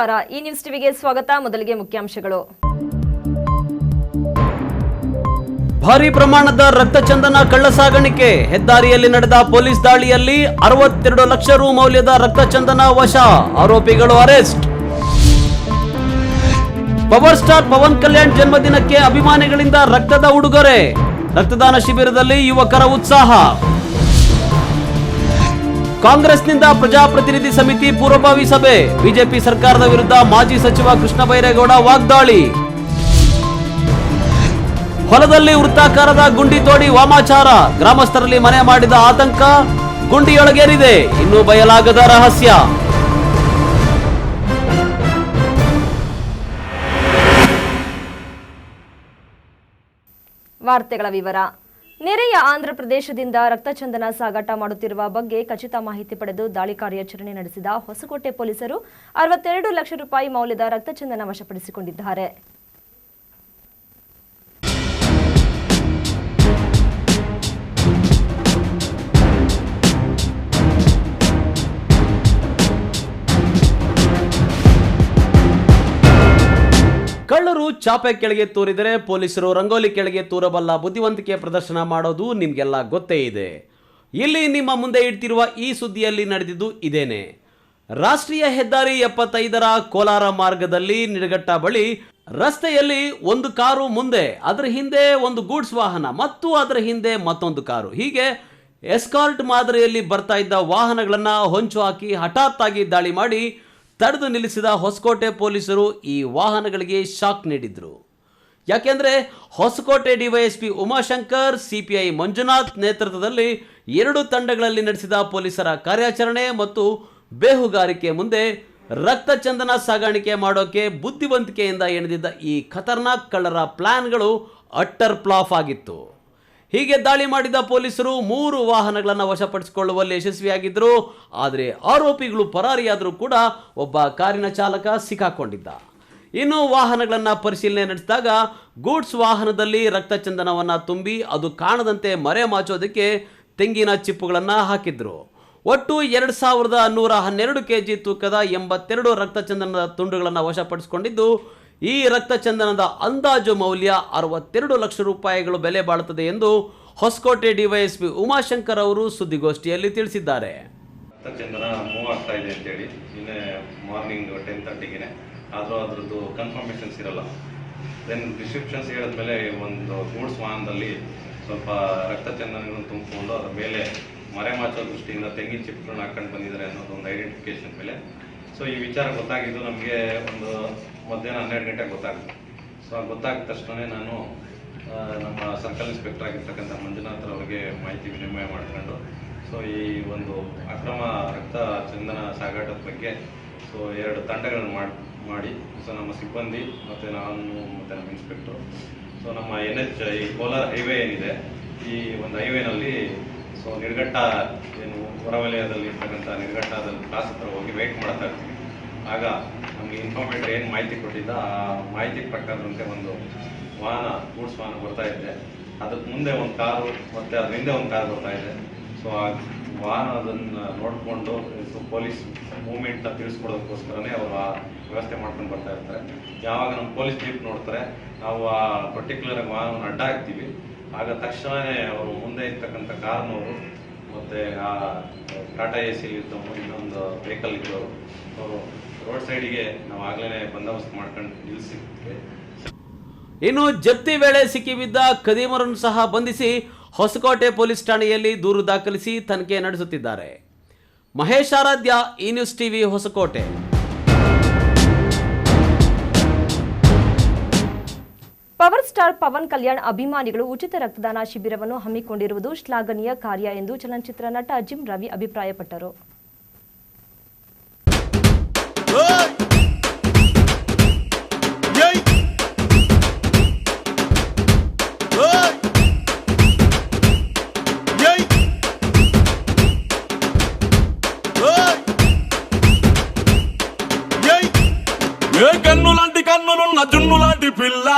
ನಮಸ್ಕಾರ ಈ ನ್ಯೂಸ್ ಟಿವಿಗೆ ಸ್ವಾಗತ. ಮೊದಲಿಗೆ ಮುಖ್ಯಾಂಶಗಳು. ಭಾರಿ ಪ್ರಮಾಣದ ರಕ್ತ ಚಂದನ ಕಳ್ಳ ಸಾಗಾಣಿಕೆ. ಹೆದ್ದಾರಿಯಲ್ಲಿ ನಡೆದ ಪೊಲೀಸ್ ದಾಳಿಯಲ್ಲಿ 62 ಲಕ್ಷ ರು ಮೌಲ್ಯದ ರಕ್ತ ಚಂದನ ವಶ. ಆರೋಪಿಗಳು arrest. Power star Pawan Kalyan ಜನ್ಮದಿನಕ್ಕೆ ಅಭಿಮಾನಿಗಳಿಂದ ರಕ್ತದ ಉಡುಗೊರೆ. ರಕ್ತದಾನ ಶಿಬಿರದಲ್ಲಿ ಯುವಕರ ಉತ್ಸಾಹ. ಕಾಂಗ್ರೆಸ್ನಿಂದ ಪ್ರಜಾಪ್ರತಿನಿಧಿ ಸಮಿತಿ ಪೂರ್ವಭಾವಿ ಸಭೆ. ಬಿಜೆಪಿ ಸರ್ಕಾರದ ವಿರುದ್ಧ ಮಾಜಿ ಸಚಿವ ಕೃಷ್ಣ ಬೈರೇಗೌಡ ವಾಗ್ದಾಳಿ. ಹೊಲದಲ್ಲಿ ವೃತ್ತಾಕಾರದ ಗುಂಡಿ ತೋಡಿ ವಾಮಾಚಾರ. ಗ್ರಾಮಸ್ಥರಲ್ಲಿ ಮನೆ ಮಾಡಿದ ಆತಂಕ. ಗುಂಡಿಯೊಳಗೇರಿದೆ, ಇನ್ನೂ ಬಯಲಾಗದ ರಹಸ್ಯ. ವಾರ್ತೆಗಳ ವಿವರ. ನೆರೆಯ ಆಂಧ್ರಪ್ರದೇಶದಿಂದ ರಕ್ತಚಂದನ ಸಾಗಾಟ ಮಾಡುತ್ತಿರುವ ಬಗ್ಗೆ ಖಚಿತ ಮಾಹಿತಿ ಪಡೆದು ದಾಳಿ ಕಾರ್ಯಾಚರಣೆ ನಡೆಸಿದ ಹೊಸಕೋಟೆ ಪೊಲೀಸರು 62 ಲಕ್ಷ ರೂಪಾಯಿ ಮೌಲ್ಯದ ರಕ್ತಚಂದನ ವಶಪಡಿಸಿಕೊಂಡಿದ್ದಾರೆ. ಕಳ್ಳರು ಚಾಪೆ ಕೆಳಗೆ ತೂರಿದರೆ ಪೊಲೀಸರು ರಂಗೋಲಿ ಕೆಳಗೆ ತೂರಬಲ್ಲ ಬುದ್ಧಿವಂತಿಕೆ ಪ್ರದರ್ಶನ ಮಾಡೋದು ನಿಮ್ಗೆಲ್ಲ ಗೊತ್ತೇ ಇದೆ. ಇಲ್ಲಿ ನಿಮ್ಮ ಮುಂದೆ ಇಡ್ತಿರುವ ಈ ಸುದ್ದಿಯಲ್ಲಿ ನಡೆದಿದ್ದು ಇದೇನೆ. ರಾಷ್ಟ್ರೀಯ ಹೆದ್ದಾರಿ 75ರ ಕೋಲಾರ ಮಾರ್ಗದಲ್ಲಿ ನಿಡಘಟ್ಟ ಬಳಿ ರಸ್ತೆಯಲ್ಲಿ ಒಂದು ಕಾರು ಮುಂದೆ, ಅದರ ಹಿಂದೆ ಒಂದು ಗೂಡ್ಸ್ ವಾಹನ ಮತ್ತು ಅದರ ಹಿಂದೆ ಮತ್ತೊಂದು ಕಾರು, ಹೀಗೆ ಎಸ್ಕಾರ್ಟ್ ಮಾದರಿಯಲ್ಲಿ ಬರ್ತಾ ಇದ್ದ ವಾಹನಗಳನ್ನ ಹೊಂಚು ಹಾಕಿ ಹಠಾತ್ ಆಗಿ ದಾಳಿ ಮಾಡಿ ತಡೆದು ನಿಲ್ಲಿಸಿದ ಹೊಸಕೋಟೆ ಪೊಲೀಸರು ಈ ವಾಹನಗಳಿಗೆ ಶಾಕ್ ನೀಡಿದ್ರು. ಯಾಕೆಂದ್ರೆ ಹೊಸಕೋಟೆ ಡಿವೈಎಸ್ಪಿ ಉಮಾಶಂಕರ್, ಸಿಪಿಐ ಮಂಜುನಾಥ್ ನೇತೃತ್ವದಲ್ಲಿ 2 ತಂಡಗಳಲ್ಲಿ ನಡೆಸಿದ ಪೊಲೀಸರ ಕಾರ್ಯಾಚರಣೆ ಮತ್ತು ಬೇಹುಗಾರಿಕೆ ಮುಂದೆ ರಕ್ತ ಚಂದನ ಸಾಗಾಣಿಕೆ ಮಾಡೋಕೆ ಬುದ್ಧಿವಂತಿಕೆಯಿಂದ ಎಣೆದಿದ್ದ ಈ ಖತರ್ನಾಕ್ ಕಳ್ಳರ ಪ್ಲಾನ್ಗಳು ಅಟ್ಟರ್ ಫ್ಲಾಪ್ ಆಗಿತ್ತು. ಹೀಗೆ ದಾಳಿ ಮಾಡಿದ ಪೊಲೀಸರು 3 ವಾಹನಗಳನ್ನು ವಶಪಡಿಸಿಕೊಳ್ಳುವಲ್ಲಿ ಯಶಸ್ವಿಯಾಗಿದ್ದರು. ಆದರೆ ಆರೋಪಿಗಳು ಪರಾರಿಯಾದರೂ ಕೂಡ ಒಬ್ಬ ಕಾರಿನ ಚಾಲಕ ಸಿಕ್ಕಾಕೊಂಡಿದ್ದ. ಇನ್ನು ವಾಹನಗಳನ್ನು ಪರಿಶೀಲನೆ ನಡೆಸಿದಾಗ ಗೂಡ್ಸ್ ವಾಹನದಲ್ಲಿ ರಕ್ತ ಚಂದನವನ್ನು ತುಂಬಿ ಅದು ಕಾಣದಂತೆ ಮರೆ ಮಾಚೋದಕ್ಕೆ ತೆಂಗಿನ ಚಿಪ್ಪುಗಳನ್ನು ಹಾಕಿದ್ರು. ಒಟ್ಟು 2112 kg ತೂಕದ 82 ರಕ್ತ ಚಂದನದ ತುಂಡುಗಳನ್ನು ವಶಪಡಿಸಿಕೊಂಡಿದ್ದು, ಈ ರಕ್ತ ಚಂದನದ ಅಂದಾಜು ಮೌಲ್ಯ 62 ಲಕ್ಷ ರೂಪಾಯಿಗಳು ಬೆಲೆ ಬಾಳುತ್ತದೆ ಎಂದು ಹೊಸಕೋಟೆ ಡಿವೈಎಸ್ಪಿ ಉಮಾಶಂಕರ್ ಅವರು ಸುದ್ದಿಗೋಷ್ಠಿಯಲ್ಲಿ ತಿಳಿಸಿದ್ದಾರೆ. ರಕ್ತ ಚಂದನ ಮೂವ್ ಆಗ್ತಾ ಇದೆ ಅಂತೇಳಿ ನಿನ್ನೆ ಮಾರ್ನಿಂಗ್ 10:30ಗೆ, ಆದರೂ ಅದರದ್ದು ಕನ್ಫರ್ಮೇಷನ್ಸ್ ಇರಲ್ಲ. ದೆನ್ ಡಿಸ್ಕ್ರಿಪ್ಷನ್ಸ್ ಹೇಳಿದ್ಮೇಲೆ ಒಂದು ಗೂಡ್ಸ್ ವಾಹನದಲ್ಲಿ ಸ್ವಲ್ಪ ರಕ್ತ ಚಂದನಗಳನ್ನು ತುಂಬಿಕೊಂಡು ಅದರ ಮೇಲೆ ಮರೆ ಮಾಚೋ ದೃಷ್ಟಿಯಿಂದ ತೆಂಗಿನ ಚಿಪ್ಗಳನ್ನ ಹಾಕೊಂಡು ಬಂದಿದ್ದಾರೆ ಅನ್ನೋದು ಒಂದು ಐಡೆಂಟಿಫಿಕೇಶನ್ ಮೇಲೆ. ಸೊ ಈ ವಿಚಾರ ಗೊತ್ತಾಗಿದ್ದು ನಮಗೆ ಒಂದು ಮಧ್ಯಾಹ್ನ 12 ಗಂಟೆಗೆ ಗೊತ್ತಾಗುತ್ತೆ. ಸೊ ಗೊತ್ತಾಗಿದ ತಕ್ಷಣ ನಾನು ನಮ್ಮ ಸರ್ಕಲ್ ಇನ್ಸ್ಪೆಕ್ಟರ್ ಆಗಿರ್ತಕ್ಕಂಥ ಮಂಜುನಾಥ್ ಅವರಿಗೆ ಮಾಹಿತಿ ವಿನಿಮಯ ಮಾಡ್ಕೊಂಡು ಸೊ ಈ ಒಂದು ಅಕ್ರಮ ರಕ್ತ ಚಂದನ ಸಾಗಾಟದ ಬಗ್ಗೆ ಸೊ 2 ತಂಡಗಳನ್ನು ಮಾಡಿ ಸೊ ನಮ್ಮ ಸಿಬ್ಬಂದಿ ಮತ್ತು ನಾನು ಮತ್ತು ನಮ್ಮ ಇನ್ಸ್ಪೆಕ್ಟ್ರು ಸೊ ನಮ್ಮ NH ಈ ಕೋಲಾರ ಹೈವೇ ಏನಿದೆ, ಈ ಒಂದು ಹೈವೇನಲ್ಲಿ ಸೊ ನಿಡಘಟ್ಟ ಏನು ಹೊರವಲಯದಲ್ಲಿ ಇರ್ತಕ್ಕಂಥ ನಿಡಘಟ್ಟದಲ್ಲಿ ಕ್ಲಾಸ್ ಹತ್ರ ಹೋಗಿ ವೇಟ್ ಮಾಡ್ತಾ ಇರ್ತೀವಿ. ಆಗ ನಮಗೆ ಇನ್ಫಾರ್ಮೇಟರ್ ಏನು ಮಾಹಿತಿ ಕೊಟ್ಟಿದ್ದ ಆ ಮಾಹಿತಿ ಪ್ರಕಾರದಂತೆ ಒಂದು ವಾಹನ, ಗೂಡ್ಸ್ ವಾಹನ ಬರ್ತಾ ಇದೆ. ಅದಕ್ಕೆ ಮುಂದೆ ಒಂದು ಕಾರು ಮತ್ತು ಅದ್ರ ಹಿಂದೆ ಒಂದು ಕಾರು ಬರ್ತಾ ಇದೆ. ಸೊ ಆ ವಾಹನ ಅದನ್ನು ನೋಡಿಕೊಂಡು ಪೊಲೀಸ್ ಮೂವ್ಮೆಂಟ್ನ ತಿಳಿಸ್ಕೊಡೋದಕ್ಕೋಸ್ಕರನೇ ಅವರು ಆ ವ್ಯವಸ್ಥೆ ಮಾಡ್ಕೊಂಡು ಬರ್ತಾ ಇರ್ತಾರೆ. ಯಾವಾಗ ನಮ್ಮ ಪೊಲೀಸ್ ಜೀಪ್ ನೋಡ್ತಾರೆ, ನಾವು ಆ ಪರ್ಟಿಕ್ಯುಲರ್ ವಾಹನವನ್ನು ಅಡ್ಡ ಹಾಕ್ತೀವಿ. ಆಗ ತಕ್ಷಣವೇ ಅವರು ಮುಂದೆ ಇರ್ತಕ್ಕಂಥ ಕಾರ್ನವರು ಮತ್ತು ಆ ಟಾಟಾ AC ಇದ್ದವರು ಇನ್ನೊಂದು ವೆಹಿಕಲ್ ಇದ್ದವರು ಅವರು ರೋಡ್ ಸೈಡಿಗೆ ನಾವು ಆಗಲೇ ಬಂದೋಬಸ್ತ್ ಮಾಡ್ಕೊಂಡು ನಿಲ್ಲಿಸಿದ್ವಿ. ಇನ್ನು ಜಪ್ತಿ ವೇಳೆ ಸಿಕ್ಕಿಬಿದ್ದ ಖದೀಮರನ್ನು ಸಹ ಬಂಧಿಸಿ ಹೊಸಕೋಟೆ ಪೊಲೀಸ್ ಠಾಣೆಯಲ್ಲಿ ದೂರು ದಾಖಲಿಸಿ ತನಿಖೆ ನಡೆಸುತ್ತಿದ್ದಾರೆ. ಮಹೇಶ್ ಆರಾಧ್ಯ, ಈ news TV, Hosakote. Power star Pawan Kalyan ಅಭಿಮಾನಿಗಳು ಉಚಿತ ರಕ್ತದಾನ ಶಿಬಿರವನ್ನು ಹಮ್ಮಿಕೊಂಡಿರುವುದು ಶ್ಲಾಘನೀಯ ಕಾರ್ಯ ಎಂದು ಚಲನಚಿತ್ರ ನಟ ಜಿಮ್ ರವಿ ಅಭಿಪ್ರಾಯಪಟ್ಟರು. కన్నులాంటి కన్నులున్న జున్ను లాంటి పిల్ల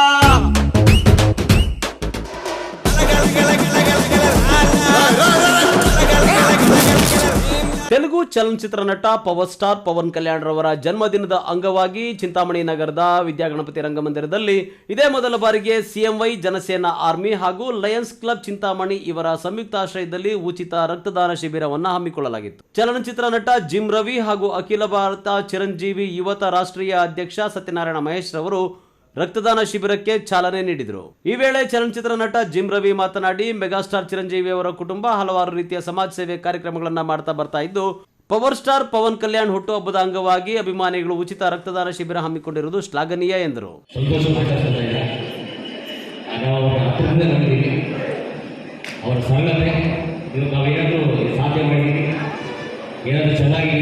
ತೆಲುಗು ಚಲನಚಿತ್ರ ನಟ ಪವರ್ ಸ್ಟಾರ್ ಪವನ್ ಕಲ್ಯಾಣ್ ರವರ ಜನ್ಮದಿನದ ಅಂಗವಾಗಿ ಚಿಂತಾಮಣಿ ನಗರದ ವಿದ್ಯಾಗಣಪತಿ ರಂಗಮಂದಿರದಲ್ಲಿ ಇದೇ ಮೊದಲ ಬಾರಿಗೆ ಸಿಎಂವೈ ಜನಸೇನಾ ಆರ್ಮಿ ಹಾಗೂ ಲಯನ್ಸ್ ಕ್ಲಬ್ ಚಿಂತಾಮಣಿ ಇವರ ಸಂಯುಕ್ತಾಶ್ರಯದಲ್ಲಿ ಉಚಿತ ರಕ್ತದಾನ ಶಿಬಿರವನ್ನು ಹಮ್ಮಿಕೊಳ್ಳಲಾಗಿತ್ತು. ಚಲನಚಿತ್ರ ನಟ ಜಿಮ್ ರವಿ ಹಾಗೂ ಅಖಿಲ ಭಾರತ ಚಿರಂಜೀವಿ ಯುವತ ರಾಷ್ಟ್ರೀಯ ಅಧ್ಯಕ್ಷ ಸತ್ಯನಾರಾಯಣ ಮಹೇಶ್ ರವರು ರಕ್ತದಾನ ಶಿಬಿರಕ್ಕೆ ಚಾಲನೆ ನೀಡಿದರು. ಈ ವೇಳೆ ಚಲನಚಿತ್ರ ನಟ ಜಿಮ್ ರವಿ ಮಾತನಾಡಿ, ಮೆಗಾಸ್ಟಾರ್ ಚಿರಂಜೀವಿ ಅವರ ಕುಟುಂಬ ಹಲವಾರು ರೀತಿಯ ಸಮಾಜ ಸೇವೆ ಕಾರ್ಯಕ್ರಮಗಳನ್ನ ಮಾಡ್ತಾ ಇದ್ದು, ಪವರ್ ಸ್ಟಾರ್ ಪವನ್ ಕಲ್ಯಾಣ್ ಹುಟ್ಟುಹಬ್ಬದ ಅಂಗವಾಗಿ ಅಭಿಮಾನಿಗಳು ಉಚಿತ ರಕ್ತದಾನ ಶಿಬಿರ ಹಮ್ಮಿಕೊಂಡಿರುವುದು ಶ್ಲಾಘನೀಯ ಎಂದರು. ಅವರ ಸರಳತೆ ಇದು ನಾವೇನಾದರೂ ಸಾಧ್ಯ ಮಾಡಿದ್ದೀವಿ, ಏನಾದರೂ ಚೆನ್ನಾಗಿ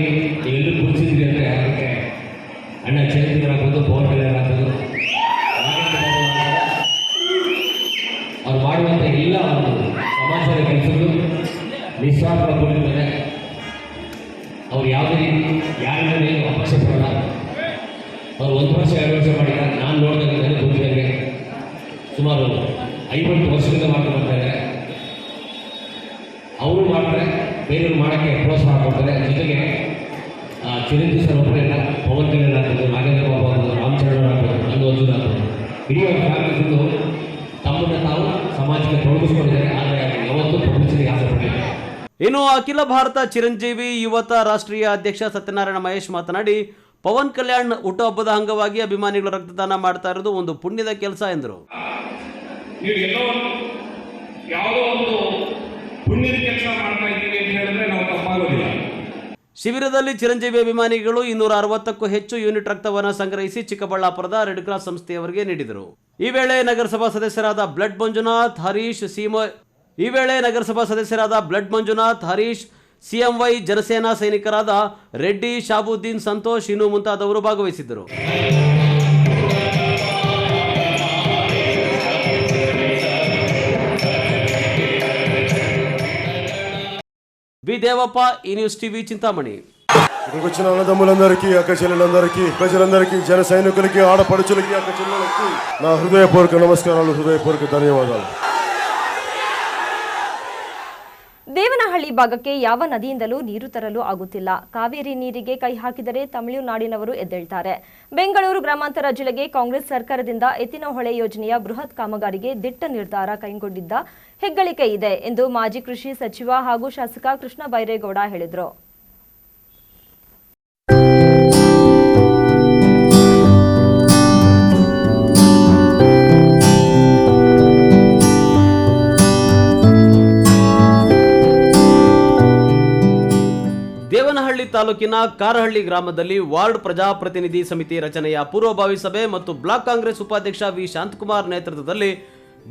ಎಲ್ಲರೂ ಗುರುತಿಸಿದ್ವಿ ಅಂದರೆ ಅದಕ್ಕೆ ಅಣ್ಣ ಚಿರಂಜೀವಿ ಆಗ್ಬೋದು, ಪವನ್ ಕಲ್ಯಾಣ್ ಆಗ್ಬೋದು, ಅವ್ರು ಮಾಡುವಂಥ ಎಲ್ಲ ಒಂದು ಸಮಾಜದ ಕೆಲಸಗಳು ನಿಸ್ವಾರ್ಥ ಕೊಟ್ಟಿದ್ದಾರೆ. ಅವ್ರು ಯಾವುದೇ ರೀತಿ ಯಾರಿಂದ ಏನು ಅಪೇಕ್ಷೆ ಪಡಲ್ಲ. ಅವ್ರು 1 ವರ್ಷ 2 ವರ್ಷ ಮಾಡಿಲ್ಲ. ನಾನು ನೋಡಿದಾಗ ನನಗೆ ಗೊತ್ತಿದೆ, ಸುಮಾರು 50 ವರ್ಷದಿಂದ ಮಾಡ್ತಾ ಬರ್ತಾರೆ. ಅವರು ಮಾಡ್ತಾರೆ, ಬೇರೆಯವರು ಮಾಡೋಕ್ಕೆ ಪ್ರೋತ್ಸಾಹ ಕೊಡ್ತಾರೆ. ಜೊತೆಗೆ ಚಿರಂಜೀವಿ ಸರ್ ಒಬ್ಬರೇ ಪವನ್ ಕಲ್ಯಾಣ್ ಆಗ್ಬೋದು, ನಾಗೇಂದ್ರ ಬಾಬು ಆಗ್ಬೋದು, ರಾಮಚಂದ್ರ ಆಗ್ಬೋದು, ಅಲ್ಲೂ ಅರ್ಜುನ್ ಆಗ್ಬೋದು, ಇಡೀ ಅವ್ರ ಫ್ಯಾಮಿಲಿ ತಮ್ಮನ್ನು ತಾವು ಸಮಾಜಕ್ಕೆ ತೊಡಗಿಸ್ಕೊಂಡಿದ್ದಾರೆ. ಆದರೆ ಯಾವತ್ತೂ ಪಬ್ಲಿಸಿಟಿಗೆ ಆಸೆಪಟ್ಟಿಲ್ಲ. ಇನ್ನು ಅಖಿಲ ಭಾರತ ಚಿರಂಜೀವಿ ಯುವತ ರಾಷ್ಟ್ರೀಯ ಅಧ್ಯಕ್ಷ ಸತ್ಯನಾರಾಯಣ ಮಹೇಶ್ ಮಾತನಾಡಿ, ಪವನ್ ಕಲ್ಯಾಣ್ ಹುಟ್ಟುಹಬ್ಬದ ಅಂಗವಾಗಿ ಅಭಿಮಾನಿಗಳು ರಕ್ತದಾನ ಮಾಡ್ತಾ ಇರೋದು ಒಂದು ಪುಣ್ಯದ ಕೆಲಸ ಎಂದರು. ನೀವು ಎಲ್ಲೋ ಯಾವುದೋ ಒಂದು ಪುಣ್ಯದ ಕೆಲಸ ಮಾಡ್ತಾ ಇದ್ದೀವಿ ಅಂತ ಹೇಳಿದ್ರೆ ನಾವು ತಪ್ಪಾಗೋದಿಲ್ಲ. ಶಿಬಿರದಲ್ಲಿ ಚಿರಂಜೀವಿ ಅಭಿಮಾನಿಗಳು 260ಕ್ಕೂ ಹೆಚ್ಚು ಯೂನಿಟ್ ರಕ್ತವನ್ನು ಸಂಗ್ರಹಿಸಿ ಚಿಕ್ಕಬಳ್ಳಾಪುರದ ರೆಡ್ ಕ್ರಾಸ್ ಸಂಸ್ಥೆಯವರಿಗೆ ನೀಡಿದರು. ಈ ವೇಳೆ ನಗರಸಭಾ ಸದಸ್ಯರಾದ ಬ್ಲಡ್ ಮಂಜುನಾಥ್, ಹರೀಶ್, ಸಿಎಂವೈ ಜನಸೇನಾ ಸೈನಿಕರಾದ ರೆಡ್ಡಿ, ಶಾಬುದ್ದೀನ್, ಸಂತೋಷ್ ಇನ್ನೂ ಮುಂತಾದವರು ಭಾಗವಹಿಸಿದ್ದರು. బి దేవప్ప, ఈ న్యూస్ టీవీ చింతామణి. ఇక్కడికి వచ్చిన అన్నదమ్ములందరికీ, అక్క చెల్లెలందరికీ, ప్రజలందరికీ, జన సైనికులకి, ఆడపడుచులకి, అక్క చెల్లెలకి నా హృదయపూర్వక నమస్కారాలు, హృదయపూర్వక ధన్యవాదాలు. ದೇವನಹಳ್ಳಿ ಭಾಗಕ್ಕೆ ಯಾವ ನದಿಯಿಂದಲೂ ನೀರು ತರಲು ಆಗುತ್ತಿಲ್ಲ. ಕಾವೇರಿ ನೀರಿಗೆ ಕೈ ಹಾಕಿದರೆ ತಮಿಳುನಾಡಿನವರು ಎದ್ದೇಳ್ತಾರೆ. ಬೆಂಗಳೂರು ಗ್ರಾಮಾಂತರ ಜಿಲ್ಲೆಗೆ ಕಾಂಗ್ರೆಸ್ ಸರ್ಕಾರದಿಂದ ಎತ್ತಿನಹೊಳೆ ಯೋಜನೆಯ ಬೃಹತ್ ಕಾಮಗಾರಿಗೆ ದಿಟ್ಟ ನಿರ್ಧಾರ ಕೈಗೊಂಡಿದ್ದ ಹೆಗ್ಗಳಿಕೆ ಇದೆ ಎಂದು ಮಾಜಿ ಕೃಷಿ ಸಚಿವ ಹಾಗೂ ಶಾಸಕ ಕೃಷ್ಣ ಬೈರೇಗೌಡ ಹೇಳಿದರು. ದೇವನಹಳ್ಳಿ ತಾಲೂಕಿನ ಕಾರಹಳ್ಳಿ ಗ್ರಾಮದಲ್ಲಿ ವಾರ್ಡ್ ಪ್ರಜಾಪ್ರತಿನಿಧಿ ಸಮಿತಿ ರಚನೆಯ ಪೂರ್ವಭಾವಿ ಸಭೆ ಮತ್ತು ಬ್ಲಾಕ್ ಕಾಂಗ್ರೆಸ್ ಉಪಾಧ್ಯಕ್ಷ ವಿ ಶಾಂತಕುಮಾರ್ ನೇತೃತ್ವದಲ್ಲಿ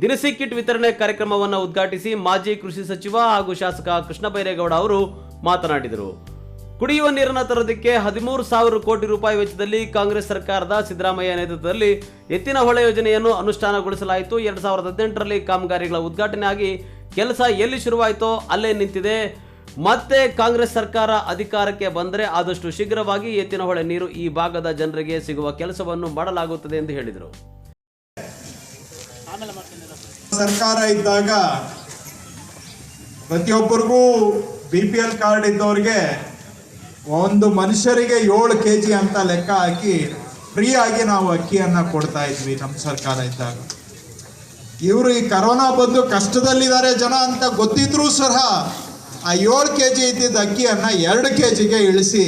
ದಿನಸಿ ಕಿಟ್ ವಿತರಣೆ ಕಾರ್ಯಕ್ರಮವನ್ನು ಉದ್ಘಾಟಿಸಿ ಮಾಜಿ ಕೃಷಿ ಸಚಿವ ಹಾಗೂ ಶಾಸಕ ಕೃಷ್ಣ ಬೈರೇಗೌಡ ಅವರು ಮಾತನಾಡಿದರು. ಕುಡಿಯುವ ನೀರನ್ನು ತರೋದಕ್ಕೆ 13,000 ಕೋಟಿ ರೂಪಾಯಿ ವೆಚ್ಚದಲ್ಲಿ ಕಾಂಗ್ರೆಸ್ ಸರ್ಕಾರದ ಸಿದ್ದರಾಮಯ್ಯ ನೇತೃತ್ವದಲ್ಲಿ ಎತ್ತಿನಹೊಳೆ ಯೋಜನೆಯನ್ನು ಅನುಷ್ಠಾನಗೊಳಿಸಲಾಯಿತು. 2018ರಲ್ಲಿ ಕಾಮಗಾರಿಗಳ ಉದ್ಘಾಟನೆ ಆಗಿ ಕೆಲಸ ಎಲ್ಲಿ ಶುರುವಾಯಿತೋ ಅಲ್ಲೇ ನಿಂತಿದೆ. ಮತ್ತೆ ಕಾಂಗ್ರೆಸ್ ಸರ್ಕಾರ ಅಧಿಕಾರಕ್ಕೆ ಬಂದರೆ ಆದಷ್ಟು ಶೀಘ್ರವಾಗಿ ಎತ್ತಿನಹೊಳೆ ನೀರು ಈ ಭಾಗದ ಜನರಿಗೆ ಸಿಗುವ ಕೆಲಸವನ್ನು ಮಾಡಲಾಗುತ್ತದೆ ಎಂದು ಹೇಳಿದರು. ಸರ್ಕಾರ ಇದ್ದಾಗ ಪ್ರತಿಯೊಬ್ಬರಿಗೂ BPL ಕಾರ್ಡ್ ಇದ್ದವ್ರಿಗೆ ಒಂದು ಮನುಷ್ಯರಿಗೆ 7 kg ಅಂತ ಲೆಕ್ಕ ಹಾಕಿ ಫ್ರೀ ಆಗಿ ನಾವು ಅಕ್ಕಿಯನ್ನ ಕೊಡ್ತಾ ಇದ್ವಿ ನಮ್ಮ ಸರ್ಕಾರ ಇದ್ದಾಗ. ಇವರು ಈ ಕರೋನಾ ಬಂದು ಕಷ್ಟದಲ್ಲಿದ್ದಾರೆ ಜನ ಅಂತ ಗೊತ್ತಿದ್ರೂ ಸಹ ಆ 7 kg ಇದ್ದಿದ್ದ ಅಕ್ಕಿಯನ್ನ 2 kgಗೆ ಇಳಿಸಿ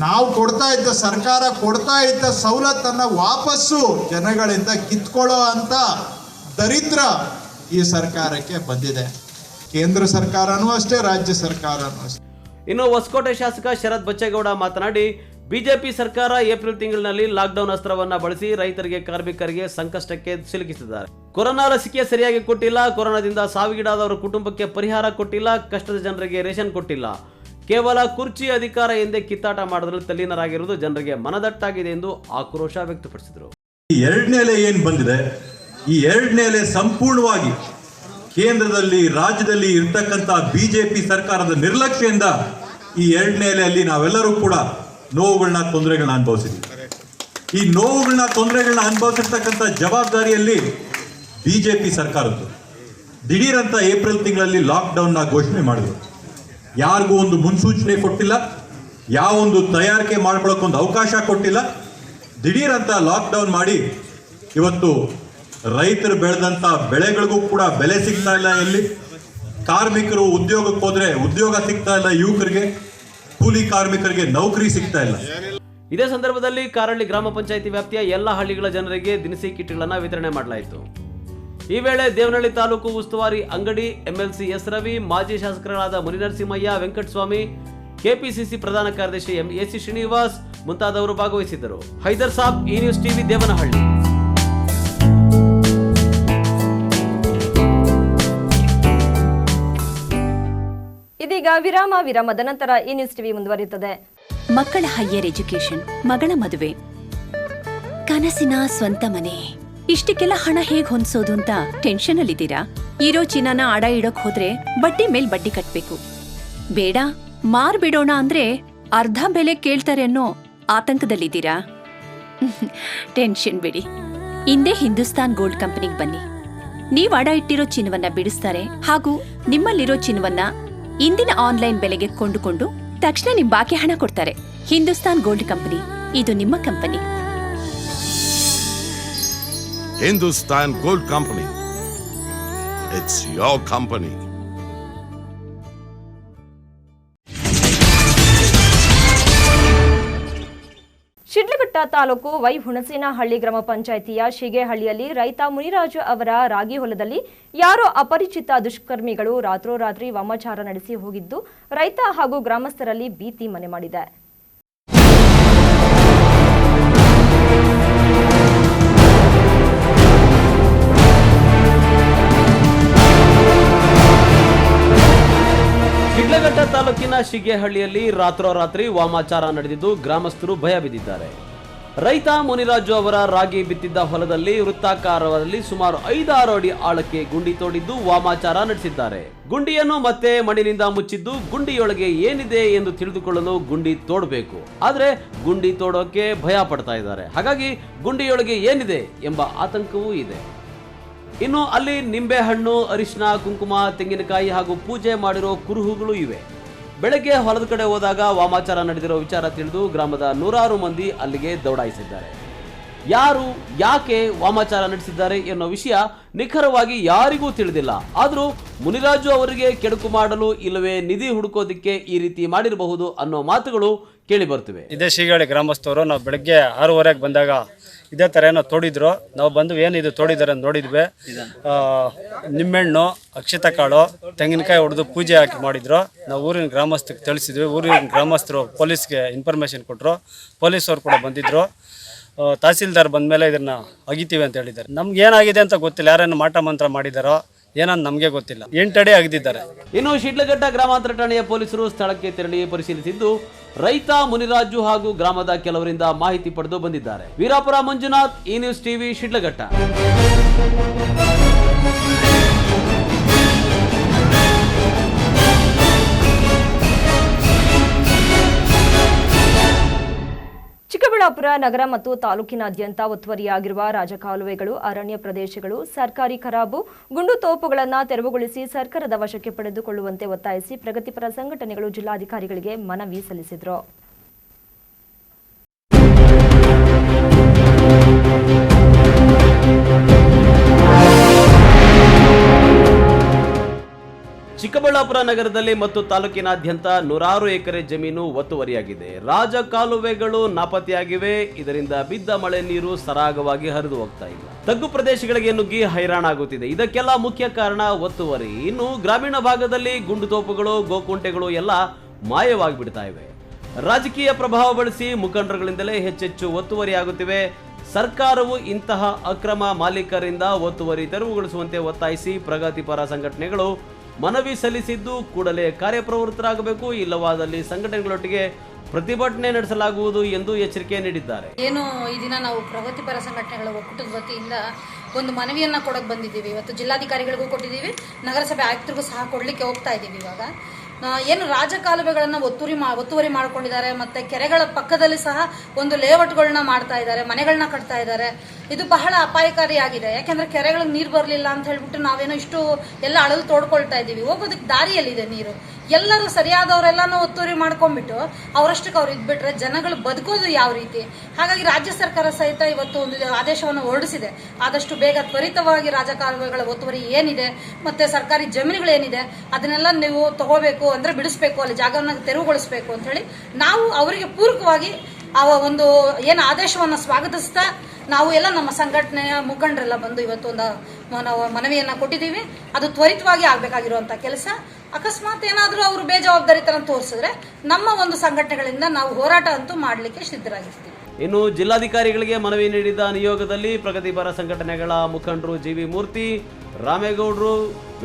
ನಾವು ಕೊಡ್ತಾ ಇದ್ದ ಸರ್ಕಾರ ಕೊಡ್ತಾ ಇದ್ದ ಸವಲತ್ತನ್ನ ವಾಪಸ್ಸು ಜನಗಳಿಂದ ಕಿತ್ಕೊಳ್ಳೋ ಅಂತ ದರಿದ್ರ ಈ ಸರ್ಕಾರಕ್ಕೆ ಬಂದಿದೆ. ಕೇಂದ್ರ ಸರ್ಕಾರನೂ ಅಷ್ಟೇ, ರಾಜ್ಯ ಸರ್ಕಾರನೂ ಅಷ್ಟೇ. ಇನ್ನು ಹೊಸಕೋಟೆ ಶಾಸಕ ಶರತ್ ಬಚ್ಚೇಗೌಡ ಮಾತನಾಡಿ, ಬಿಜೆಪಿ ಸರ್ಕಾರ ಏಪ್ರಿಲ್ ತಿಂಗಳಿನಲ್ಲಿ ಲಾಕ್ಡೌನ್ ಅಸ್ತ್ರವನ್ನ ಬಳಸಿ ರೈತರಿಗೆ, ಕಾರ್ಮಿಕರಿಗೆ ಸಂಕಷ್ಟಕ್ಕೆ ಸಿಲುಕಿಸಿದ್ದಾರೆ. ಕೊರೋನಾ ಲಸಿಕೆ ಸರಿಯಾಗಿ ಕೊಟ್ಟಿಲ್ಲ, ಕೊರೋನಾದಿಂದ ಸಾವಿಗೀಡಾದವರ ಕುಟುಂಬಕ್ಕೆ ಪರಿಹಾರ ಕೊಟ್ಟಿಲ್ಲ, ಕಷ್ಟದ ಜನರಿಗೆ ರೇಷನ್ ಕೊಟ್ಟಿಲ್ಲ, ಕೇವಲ ಕುರ್ಚಿ ಅಧಿಕಾರ ಎಂದೇ ಕಿತ್ತಾಟ ಮಾಡೋದ್ರಲ್ಲಿ ತಲ್ಲೀನರಾಗಿರುವುದು ಜನರಿಗೆ ಮನದಟ್ಟಾಗಿದೆ ಎಂದು ಆಕ್ರೋಶ ವ್ಯಕ್ತಪಡಿಸಿದರು. ಎರಡನೇ ಅಲೆ ಏನು ಬಂದಿದೆ, ಈ ಎರಡನೇ ಅಲೆ ಸಂಪೂರ್ಣವಾಗಿ ಕೇಂದ್ರದಲ್ಲಿ, ರಾಜ್ಯದಲ್ಲಿ ಇರ್ತಕ್ಕಂಥ ಬಿಜೆಪಿ ಸರ್ಕಾರದ ನಿರ್ಲಕ್ಷ್ಯದಿಂದ ಈ ಎರಡನೇ ಅಲೆಯಲ್ಲಿ ನಾವೆಲ್ಲರೂ ಕೂಡ ನೋವುಗಳನ್ನ, ತೊಂದರೆಗಳನ್ನ ಅನುಭವಿಸಿದ್ವಿ. ಈ ನೋವುಗಳನ್ನ, ತೊಂದರೆಗಳನ್ನ ಅನುಭವಿಸಿರ್ತಕ್ಕಂಥ ಜವಾಬ್ದಾರಿಯಲ್ಲಿ ಬಿಜೆಪಿ ಸರ್ಕಾರದ್ದು. ದಿಢೀರಂತ ಏಪ್ರಿಲ್ ತಿಂಗಳಲ್ಲಿ ಲಾಕ್ಡೌನ್ನ ಘೋಷಣೆ ಮಾಡಿದ್ರು. ಯಾರಿಗೂ ಒಂದು ಮುನ್ಸೂಚನೆ ಕೊಟ್ಟಿಲ್ಲ, ಯಾವ ಒಂದು ತಯಾರಿಕೆ ಮಾಡ್ಕೊಳ್ಳೋಕ್ಕೊಂದು ಅವಕಾಶ ಕೊಟ್ಟಿಲ್ಲ. ದಿಢೀರಂತ ಲಾಕ್ಡೌನ್ ಮಾಡಿ ಇವತ್ತು ರೈತರು ಬೆಳೆದಂಥ ಬೆಳೆಗಳಿಗೂ ಕೂಡ ಬೆಲೆ ಸಿಗ್ತಾ ಇಲ್ಲ. ಎಲ್ಲಿ ಕಾರ್ಮಿಕರು ಉದ್ಯೋಗಕ್ಕೆ ಹೋದ್ರೆ ಉದ್ಯೋಗ ಸಿಗ್ತಾ ಇಲ್ಲ, ಯುವಕರಿಗೆ ಕೂಲಿ ಕಾರ್ಮಿಕರಿಗೆ ನೌಕರಿ ಸಿಗ್ತಾ ಇಲ್ಲ. ಇದೇ ಸಂದರ್ಭದಲ್ಲಿ ಕಾರಹಳ್ಳಿ ಗ್ರಾಮ ಪಂಚಾಯಿತಿ ವ್ಯಾಪ್ತಿಯ ಎಲ್ಲ ಹಳ್ಳಿಗಳ ಜನರಿಗೆ ದಿನಸಿ ಕಿಟ್ಗಳನ್ನು ವಿತರಣೆ ಮಾಡಲಾಯಿತು. ಈ ವೇಳೆ ದೇವನಹಳ್ಳಿ ತಾಲೂಕು ಉಸ್ತುವಾರಿ ಅಂಗಡಿ MLC ಎಸ್ ರವಿ, ಮಾಜಿ ಶಾಸಕರಾದ ಮುನಿನರಸಿಂಹಯ್ಯ, ವೆಂಕಟಸ್ವಾಮಿ, ಕೆಪಿಸಿಸಿ ಪ್ರಧಾನ ಕಾರ್ಯದರ್ಶಿ AC ಶ್ರೀನಿವಾಸ್ ಮುಂತಾದವರು ಭಾಗವಹಿಸಿದ್ದರು. ಹೈದರ್ ಸಾಬ್, ಈ ನ್ಯೂಸ್ ಟಿವಿ, ದೇವನಹಳ್ಳಿ. ಇದೀಗ ವಿರಾಮದ ನಂತರ ಈ ನ್ಯೂಸ್ ಟಿವಿ ಮುಂದುವರಿಯುತ್ತದೆ. ಮಕ್ಕಳ ಹೈಯರ್ ಎಜುಕೇಶನ್, ಮಗಳ ಮದುವೆ, ಕನಸಿನ ಸ್ವಂತ ಮನೆ, ಇಷ್ಟಕ್ಕೆಲ್ಲ ಹಣ ಹೇಗ್ ಹೊಂದ್ಸೋದು ಅಂತ ಟೆನ್ಷನ್ ಅಲ್ಲಿದ್ದೀರಾ? ಇರೋ ಚಿನ್ನನ ಅಡ ಇಡೋಕ್ ಹೋದ್ರೆ ಬಡ್ಡಿ ಮೇಲ್ ಬಡ್ಡಿ ಕಟ್ಬೇಕು. ಬೇಡ, ಮಾರ್ಬಿಡೋಣ ಅಂದ್ರೆ ಅರ್ಧ ಬೆಲೆ ಕೇಳ್ತಾರೆ ಅನ್ನೋ ಆತಂಕದಲ್ಲಿದ್ದೀರಾ? ಟೆನ್ಷನ್ ಬಿಡಿ, ಇಂದೇ ಹಿಂದೂಸ್ತಾನ್ ಗೋಲ್ಡ್ ಕಂಪನಿಗೆ ಬನ್ನಿ. ನೀವ್ ಅಡ ಇಟ್ಟಿರೋ ಚಿನ್ನವನ್ನ ಬಿಡಿಸ್ತಾರೆ ಹಾಗೂ ನಿಮ್ಮಲ್ಲಿರೋ ಚಿನ್ನವನ್ನ ಇಂದಿನ ಆನ್ಲೈನ್ ಬೆಲೆಗೆ ಕೊಂಡುಕೊಂಡು ತಕ್ಷಣ ನಿಮ್ ಬಾಕಿ ಹಣ ಕೊಡ್ತಾರೆ. ಹಿಂದೂಸ್ತಾನ್ ಗೋಲ್ಡ್ ಕಂಪನಿ, ಇದು ನಿಮ್ಮ company. Hindustan Gold Company. It's your company. Shidlaghatta taluk Hunasenahalli ಗ್ರಾಮ ಪಂಚಾಯಿತಿಯ ಶಿಗೇಹಳ್ಳಿಯಲ್ಲಿ ರೈತ ಮುನಿರಾಜು ಅವರ ರಾಗಿ ಹೊಲದಲ್ಲಿ ಯಾರೋ ಅಪರಿಚಿತ ದುಷ್ಕರ್ಮಿಗಳು ರಾತ್ರೋರಾತ್ರಿ ವಾಮಾಚಾರ ನಡೆಸಿ ಹೋಗಿದ್ದು ರೈತ ಹಾಗೂ ಗ್ರಾಮಸ್ಥರಲ್ಲಿ ಭೀತಿ ಮನೆ ಮಾಡಿದೆ. ಶಿಡ್ಲಘಟ್ಟ ತಾಲೂಕಿನ ಶಿಗೇಹಳ್ಳಿಯಲ್ಲಿ ರಾತ್ರೋರಾತ್ರಿ ವಾಮಾಚಾರ ನಡೆದಿದ್ದು ಗ್ರಾಮಸ್ಥರು ಭಯ ಬಿದ್ದಿದ್ದಾರೆ. ರೈತ ಮುನಿರಾಜು ಅವರ ರಾಗಿ ಬಿತ್ತಿದ್ದ ಹೊಲದಲ್ಲಿ ವೃತ್ತಾಕಾರದಲ್ಲಿ ಸುಮಾರು 5-6 ಅಡಿ ಆಳಕ್ಕೆ ಗುಂಡಿ ತೋಡಿದ್ದು ವಾಮಾಚಾರ ನಡೆಸಿದ್ದಾರೆ. ಗುಂಡಿಯನ್ನು ಮತ್ತೆ ಮಣ್ಣಿನಿಂದ ಮುಚ್ಚಿದ್ದು ಗುಂಡಿಯೊಳಗೆ ಏನಿದೆ ಎಂದು ತಿಳಿದುಕೊಳ್ಳಲು ಗುಂಡಿ ತೋಡಬೇಕು. ಆದ್ರೆ ಗುಂಡಿ ತೋಡೋಕೆ ಭಯ ಪಡ್ತಾ ಇದ್ದಾರೆ. ಹಾಗಾಗಿ ಗುಂಡಿಯೊಳಗೆ ಏನಿದೆ ಎಂಬ ಆತಂಕವೂ ಇದೆ. ಇನ್ನು ಅಲ್ಲಿ ನಿಂಬೆ ಹಣ್ಣು, ಅರಿಶಿನ, ಕುಂಕುಮ, ತೆಂಗಿನಕಾಯಿ ಹಾಗೂ ಪೂಜೆ ಮಾಡಿರೋ ಕುರುಹುಗಳು ಇವೆ. ಬೆಳಗ್ಗೆ ಹೊಲದ ಕಡೆ ಹೋದಾಗ ವಾಮಾಚಾರ ನಡೆದಿರೋ ವಿಚಾರ ತಿಳಿದು ಗ್ರಾಮದ 100 ಮಂದಿ ಅಲ್ಲಿಗೆ ದೌಡಾಯಿಸಿದ್ದಾರೆ. ಯಾರು, ಯಾಕೆ ವಾಮಾಚಾರ ನಡೆಸಿದ್ದಾರೆ ಎನ್ನೋ ವಿಷಯ ನಿಖರವಾಗಿ ಯಾರಿಗೂ ತಿಳಿದಿಲ್ಲ. ಆದರೂ ಮುನಿರಾಜು ಅವರಿಗೆ ಕೆಡುಕು ಮಾಡಲು ಇಲ್ಲವೇ ನಿಧಿ ಹುಡುಕೋದಿಕ್ಕೆ ಈ ರೀತಿ ಮಾಡಿರಬಹುದು ಅನ್ನೋ ಮಾತುಗಳು ಕೇಳಿ ಬರ್ತಿವೆ. ಇದೇ ಶಿಗೇಹಳ್ಳಿ ಗ್ರಾಮಸ್ಥರು ನಾವು ಬೆಳಗ್ಗೆ 6:30ಗೆ ಬಂದಾಗ ಇದೇ ಥರ ಏನೋ ತೋಡಿದ್ರು. ನಾವು ಬಂದು ಏನಿದು ತೋಡಿದ್ದಾರೆ ಅಂತ ನೋಡಿದ್ವಿ. ನಿಂಬೆಹಣ್ಣು, ಅಕ್ಷತ ಕಾಳು, ತೆಂಗಿನಕಾಯಿ ಹೊಡೆದು ಪೂಜೆ ಹಾಕಿ ಮಾಡಿದ್ರು. ನಾವು ಊರಿನ ಗ್ರಾಮಸ್ಥಕ್ಕೆ ತಿಳಿಸಿದ್ವಿ. ಊರಿನ ಗ್ರಾಮಸ್ಥರು ಪೊಲೀಸ್ಗೆ ಇನ್ಫಾರ್ಮೇಷನ್ ಕೊಟ್ಟರು. ಪೊಲೀಸವ್ರು ಕೂಡ ಬಂದಿದ್ದರು. ತಹಸೀಲ್ದಾರ್ ಬಂದ ಮೇಲೆ ಇದನ್ನು ಅಗಿತೀವಿ ಅಂತ ಹೇಳಿದ್ದಾರೆ. ನಮ್ಗೆ ಏನಾಗಿದೆ ಅಂತ ಗೊತ್ತಿಲ್ಲ. ಯಾರನ್ನು ಮಾಟ ಮಂತ್ರ ಮಾಡಿದಾರೋ ಏನಂತ ನಮಗೆ ಗೊತ್ತಿಲ್ಲ. 8 ಅಡಿ ಅಗದಿದ್ದಾರೆ. ಇನ್ನು ಶಿಡ್ಲಘಟ್ಟ ಗ್ರಾಮಾಂತರ ಠಾಣೆಯ ಪೊಲೀಸರು ಸ್ಥಳಕ್ಕೆ ತೆರಳಿ ಪರಿಶೀಲಿಸಿದ್ದು ರೈತ ಮುನಿರಾಜು ಹಾಗೂ ಗ್ರಾಮದ ಕೆಲವರಿಂದ ಮಾಹಿತಿ ಪಡೆದು ಬಂದಿದ್ದಾರೆ. ವೀರಾಪುರ ಮಂಜುನಾಥ್, ಈ ನ್ಯೂಸ್ ಟಿವಿ, ಶಿಡ್ಲಘಟ್ಟ. ಚಿಕ್ಕಬಳ್ಳಾಪುರ ನಗರ ಮತ್ತು ತಾಲೂಕಿನಾದ್ಯಂತ ಒತ್ತುವರಿಯಾಗಿರುವ ರಾಜಕಾಲುವೆಗಳು, ಅರಣ್ಯ ಪ್ರದೇಶಗಳು, ಸರ್ಕಾರಿ ಖರಾಬು, ಗುಂಡು ತೋಪುಗಳನ್ನು ತೆರವುಗೊಳಿಸಿ ಸರ್ಕಾರದ ವಶಕ್ಕೆ ಪಡೆದುಕೊಳ್ಳುವಂತೆ ಒತ್ತಾಯಿಸಿ ಪ್ರಗತಿಪರ ಸಂಘಟನೆಗಳು ಜಿಲ್ಲಾಧಿಕಾರಿಗಳಿಗೆ ಮನವಿ ಸಲ್ಲಿಸಿದರು. ಚಿಕ್ಕಬಳ್ಳಾಪುರ ನಗರದಲ್ಲಿ ಮತ್ತು ತಾಲೂಕಿನಾದ್ಯಂತ 100 ಎಕರೆ ಜಮೀನು ಒತ್ತುವರಿಯಾಗಿದೆ. ರಾಜಕಾಲುವೆಗಳು ನಾಪತ್ತೆಯಾಗಿವೆ. ಇದರಿಂದ ಬಿದ್ದ ಮಳೆ ನೀರು ಸರಾಗವಾಗಿ ಹರಿದು ಹೋಗ್ತಾ ಇಲ್ಲ. ತಗ್ಗು ಪ್ರದೇಶಗಳಿಗೆ ನುಗ್ಗಿ ಹೈರಾಣಾಗುತ್ತಿದೆ. ಇದಕ್ಕೆಲ್ಲ ಮುಖ್ಯ ಕಾರಣ ಒತ್ತುವರಿ. ಇನ್ನು ಗ್ರಾಮೀಣ ಭಾಗದಲ್ಲಿ ಗುಂಡುತೋಪುಗಳು, ಗೋಕುಂಟೆಗಳು ಎಲ್ಲ ಮಾಯವಾಗಿ ಬಿಡ್ತಾ ಇವೆ. ರಾಜಕೀಯ ಪ್ರಭಾವ ಬಳಸಿ ಮುಖಂಡರುಗಳಿಂದಲೇ ಹೆಚ್ಚೆಚ್ಚು ಒತ್ತುವರಿಯಾಗುತ್ತಿವೆ. ಸರ್ಕಾರವು ಇಂತಹ ಅಕ್ರಮ ಮಾಲೀಕರಿಂದ ಒತ್ತುವರಿ ತೆರವುಗೊಳಿಸುವಂತೆ ಒತ್ತಾಯಿಸಿ ಪ್ರಗತಿಪರ ಸಂಘಟನೆಗಳು ಮನವಿ ಸಲ್ಲಿಸಿದ್ದು ಕೂಡಲೇ ಕಾರ್ಯಪ್ರವೃತ್ತರಾಗಬೇಕು, ಇಲ್ಲವಾದಲ್ಲಿ ಸಂಘಟನೆಗಳೊಟ್ಟಿಗೆ ಪ್ರತಿಭಟನೆ ನಡೆಸಲಾಗುವುದು ಎಂದು ಎಚ್ಚರಿಕೆ ನೀಡಿದ್ದಾರೆ. ಏನು ಈ ದಿನ ನಾವು ಪ್ರಗತಿಪರ ಸಂಘಟನೆಗಳ ಒಕ್ಕೂಟದ ವತಿಯಿಂದ ಒಂದು ಮನವಿಯನ್ನ ಕೊಡೋಕೆ ಬಂದಿದ್ದೀವಿ. ಇವತ್ತು ಜಿಲ್ಲಾಧಿಕಾರಿಗಳಿಗೂ ಕೊಟ್ಟಿದ್ದೀವಿ, ನಗರಸಭೆ ಆಯುಕ್ತರಿಗೂ ಸಹ ಕೊಡಲಿಕ್ಕೆ ಹೋಗ್ತಾ ಇದ್ದೀವಿ. ಇವಾಗ ಏನು ರಾಜಕಾಲುವೆಗಳನ್ನು ಒತ್ತುವರಿ ಮಾಡ್ಕೊಂಡಿದ್ದಾರೆ, ಮತ್ತು ಕೆರೆಗಳ ಪಕ್ಕದಲ್ಲಿ ಸಹ ಒಂದು ಲೇಔಟ್ಗಳನ್ನ ಮಾಡ್ತಾ ಇದ್ದಾರೆ, ಮನೆಗಳನ್ನ ಕಟ್ತಾ ಇದ್ದಾರೆ. ಇದು ಬಹಳ ಅಪಾಯಕಾರಿಯಾಗಿದೆ. ಯಾಕೆಂದರೆ ಕೆರೆಗಳಿಗೆ ನೀರು ಬರಲಿಲ್ಲ ಅಂತ ಹೇಳ್ಬಿಟ್ಟು ನಾವೇನೋ ಇಷ್ಟು ಎಲ್ಲ ಅಳಲು ತೋಡ್ಕೊಳ್ತಾ ಇದ್ದೀವಿ. ಹೋಗೋದಕ್ಕೆ ದಾರಿಯಲ್ಲಿದೆ ನೀರು. ಎಲ್ಲರೂ ಸರಿಯಾದವರೆಲ್ಲನೂ ಒತ್ತುವರಿ ಮಾಡ್ಕೊಂಡ್ಬಿಟ್ಟು ಅವರಷ್ಟಕ್ಕೆ ಅವ್ರು ಇದ್ಬಿಟ್ರೆ ಜನಗಳು ಬದುಕೋದು ಯಾವ ರೀತಿ? ಹಾಗಾಗಿ ರಾಜ್ಯ ಸರ್ಕಾರ ಸಹಿತ ಇವತ್ತು ಒಂದು ಆದೇಶವನ್ನು ಹೊರಡಿಸಿದೆ. ಆದಷ್ಟು ಬೇಗ ತ್ವರಿತವಾಗಿ ರಾಜಕಾಲುವೆಗಳ ಒತ್ತುವರಿ ಏನಿದೆ ಮತ್ತು ಸರ್ಕಾರಿ ಜಮೀನುಗಳೇನಿದೆ ಅದನ್ನೆಲ್ಲ ನೀವು ತಗೋಬೇಕು ಅಂದರೆ ಬಿಡಿಸ್ಬೇಕು, ಅಲ್ಲಿ ಜಾಗವನ್ನು ತೆರವುಗೊಳಿಸಬೇಕು ಅಂಥೇಳಿ ನಾವು ಅವರಿಗೆ ಪೂರಕವಾಗಿ ಆ ಒಂದು ಏನು ಆದೇಶವನ್ನು ಸ್ವಾಗತಿಸ್ತಾ ನಾವು ಎಲ್ಲ ನಮ್ಮ ಸಂಘಟನೆಯ ಮುಖಂಡರೆಲ್ಲ ಬಂದು ಇವತ್ತು ಒಂದು ನಾವು ಮನವಿಯನ್ನು ಕೊಟ್ಟಿದ್ದೀವಿ. ಅದು ತ್ವರಿತವಾಗಿ ಆಗಬೇಕಾಗಿರುವಂಥ ಕೆಲಸ. ಅಕಸ್ಮಾತ್ ಏನಾದರೂ ಅವರು ಬೇಜವಾಬ್ದಾರಿತನ ತೋರಿಸಿದ್ರೆ ನಮ್ಮ ಒಂದು ಸಂಘಟನೆಗಳಿಂದ ನಾವು ಹೋರಾಟ ಅಂತೂ ಮಾಡಲಿಕ್ಕೆ ಸಿದ್ಧರಾಗಿರ್ತೀವಿ. ಇನ್ನು ಜಿಲ್ಲಾಧಿಕಾರಿಗಳಿಗೆ ಮನವಿ ನೀಡಿದ ನಿಯೋಗದಲ್ಲಿ ಪ್ರಗತಿಪರ ಸಂಘಟನೆಗಳ ಮುಖಂಡರು ಜಿವಿ ಮೂರ್ತಿ, ರಾಮೇಗೌಡರು,